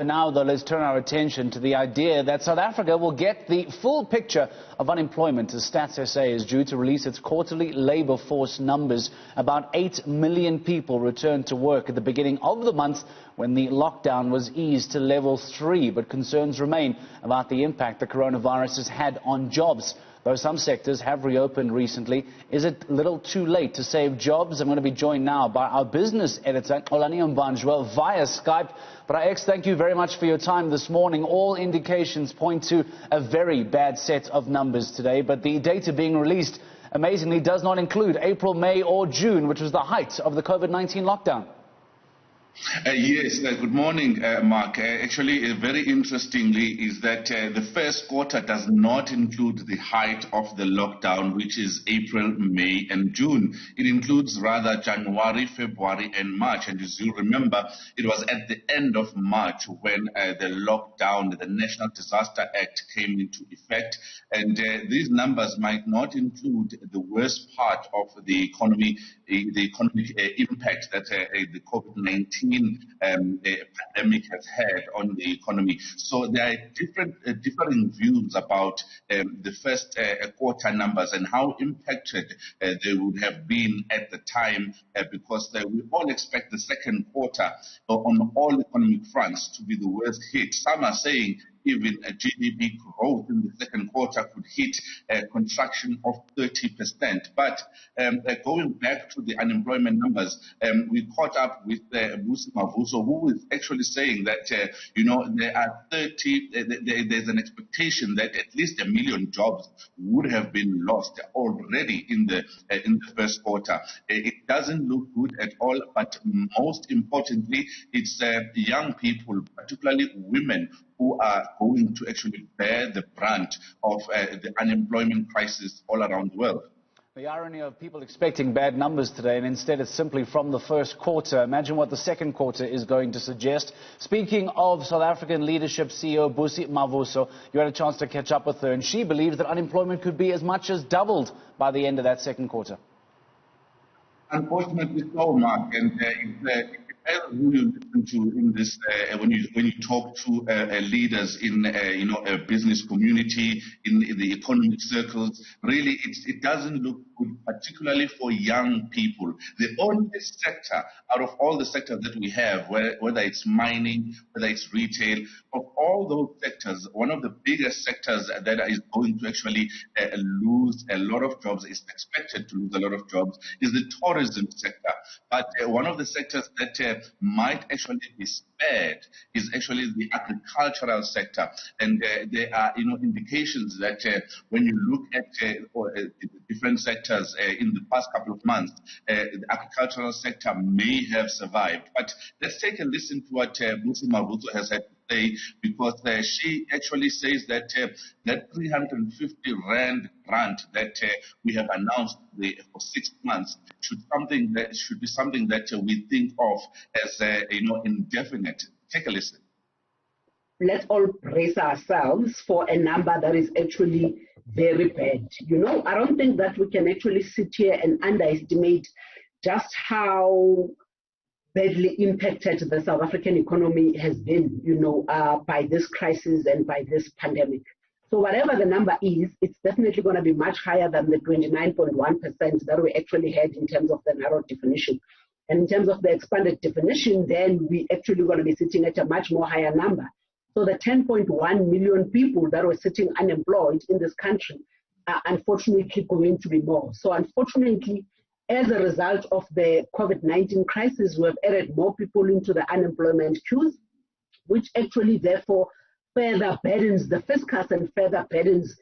For now, though, let's turn our attention to the idea that South Africa will get the full picture of unemployment as Stats SA is due to release its quarterly labour force numbers. About 8 million people returned to work at the beginning of the month when the lockdown was eased to level 3, but concerns remain about the impact the coronavirus has had on jobs. Though some sectors have reopened recently, is it a little too late to save jobs? I'm going to be joined now by our business editor, Xolani Mbanjwa, via Skype. But X, thank you very much for your time this morning. All indications point to a very bad set of numbers today, but the data being released, amazingly, does not include April, May or June, which was the height of the COVID-19 lockdown. Yes, good morning, Mark. Actually, very interestingly, is that the first quarter does not include the height of the lockdown, which is April, May and June. It includes rather January, February and March. And as you remember, it was at the end of March when the lockdown, the National Disaster Act came into effect. And these numbers might not include the worst part of the economy, the economic impact that the COVID-19 pandemic has had on the economy. So there are differing views about the first quarter numbers and how impacted they would have been at the time, because we all expect the second quarter on all economic fronts to be the worst hit. Some are saying even a GDP growth in the second quarter could hit a contraction of 30%. But going back to the unemployment numbers, we caught up with Mavuso, who is actually saying that there are there's an expectation that at least 1 million jobs would have been lost already in the first quarter. It doesn't look good at all, but most importantly, it's young people, particularly women, who are going to actually bear the brunt of the unemployment crisis all around the world. The irony of people expecting bad numbers today, and instead it's simply from the first quarter. Imagine what the second quarter is going to suggest. Speaking of South African leadership CEO Busi Mavuso, you had a chance to catch up with her, and she believes that unemployment could be as much as doubled by the end of that second quarter. Unfortunately so, Mark, and who you listen to in this, when you talk to leaders in a business community, in the economic circles, really it doesn't look good, particularly for young people. The only sector out of all the sectors that we have, whether it's mining, whether it's retail, of all those sectors, one of the biggest sectors that is going to actually lose a lot of jobs, is expected to lose a lot of jobs, is the tourism sector. But one of the sectors that might actually be spared is actually the agricultural sector. And there are indications that when you look at different sectors in the past couple of months, the agricultural sector may have survived. But let's take a listen to what Busi Mavuso has had to say, because she actually says that that 350 Rand grant that we have announced for 6 months should be something that we think of as indefinite. Take a listen. Let's all brace ourselves for a number that is actually very bad. I don't think that we can actually sit here and underestimate just how badly impacted the South African economy has been, by this crisis and by this pandemic. So whatever the number is, it's definitely going to be much higher than the 29.1% that we actually had in terms of the narrow definition. And in terms of the expanded definition, then we actually going to be sitting at a much more higher number. So the 10.1 million people that were sitting unemployed in this country are unfortunately going to be more. So unfortunately, as a result of the COVID-19 crisis, we have added more people into the unemployment queues, which actually therefore further burdens the fiscus and further burdens,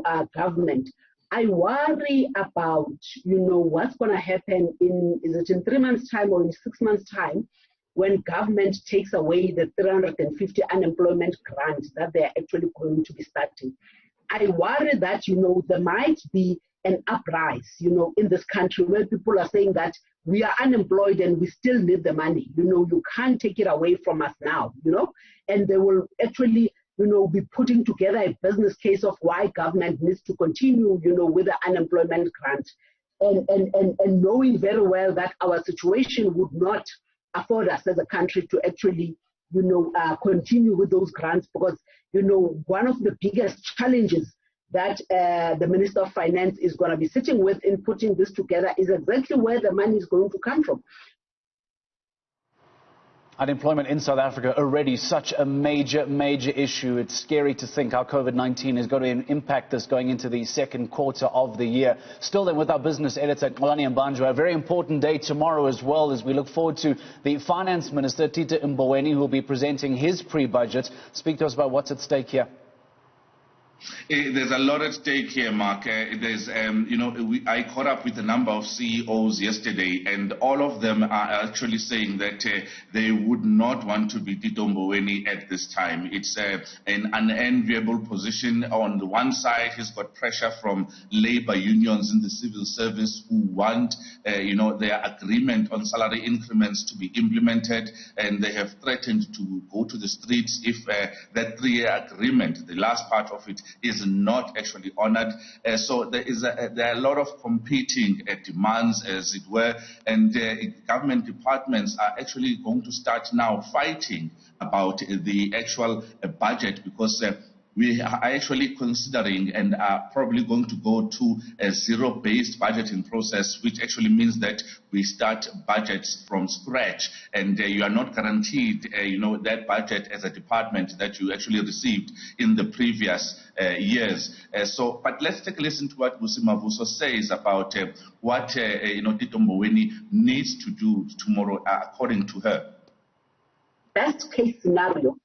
our government. I worry about, what's going to happen is it in 3 months' time or in 6 months' time, when government takes away the 350 unemployment grants that they're actually going to be starting. I worry that, there might be an uprise, in this country where people are saying that we are unemployed and we still need the money. You can't take it away from us now, and they will actually, be putting together a business case of why government needs to continue, with the unemployment grant, and knowing very well that our situation would not afford us as a country to actually continue with those grants, because, one of the biggest challenges that the Minister of Finance is going to be sitting with in putting this together is exactly where the money is going to come from. Unemployment in South Africa already such a major issue. It's scary to think how COVID-19 is going to impact this going into the second quarter of the year. Still then, with our business editor, Xolani and Mbanjwa, a very important day tomorrow as well, as we look forward to the Finance Minister, Tito Mboweni, who will be presenting his pre-budget. Speak to us about what's at stake here. There's a lot at stake here, Mark. I caught up with a number of CEOs yesterday, and all of them are actually saying that they would not want to be Tito Mboweni at this time. It's an unenviable position. On the one side, he's got pressure from labor unions in the civil service who want, their agreement on salary increments to be implemented, and they have threatened to go to the streets if that 3-year agreement, the last part of it, is not actually honored. So there are a lot of competing demands, as it were, and government departments are actually going to start now fighting about the actual budget, because we are actually considering and are probably going to go to a zero-based budgeting process, which actually means that we start budgets from scratch, and you are not guaranteed, that budget as a department that you actually received in the previous years. But let's take a listen to what Busi Mavuso says about what Tito Mboweni needs to do tomorrow, according to her. Best case scenario,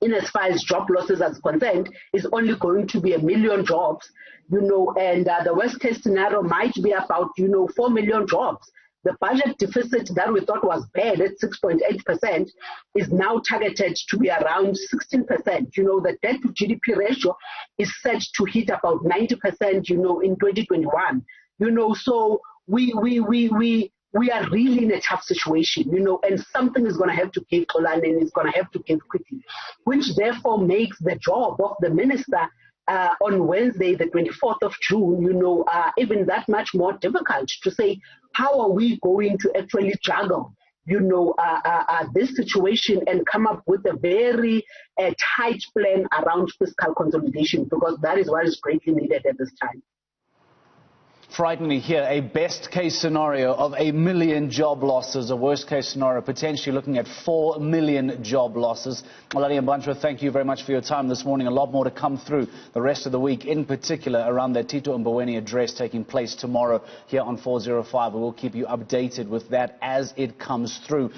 in as far as job losses are concerned, is only going to be 1 million jobs, and the worst case scenario might be about, 4 million jobs. The budget deficit that we thought was bad at 6.8% is now targeted to be around 16%. The debt to GDP ratio is set to hit about 90%, in 2021. So we are really in a tough situation, and something is going to have to give, Xolani, and it's going to have to give quickly, which therefore makes the job of the minister on Wednesday, the 24th of June, even that much more difficult to say, how are we going to actually juggle, this situation and come up with a very tight plan around fiscal consolidation, because that is what is greatly needed at this time. Frighteningly here, a best case scenario of 1 million job losses, a worst case scenario potentially looking at 4 million job losses. Xolani and Mbanjwa, thank you very much for your time this morning. A lot more to come through the rest of the week, in particular around that Tito Mboweni address taking place tomorrow here on 405. We will keep you updated with that as it comes through.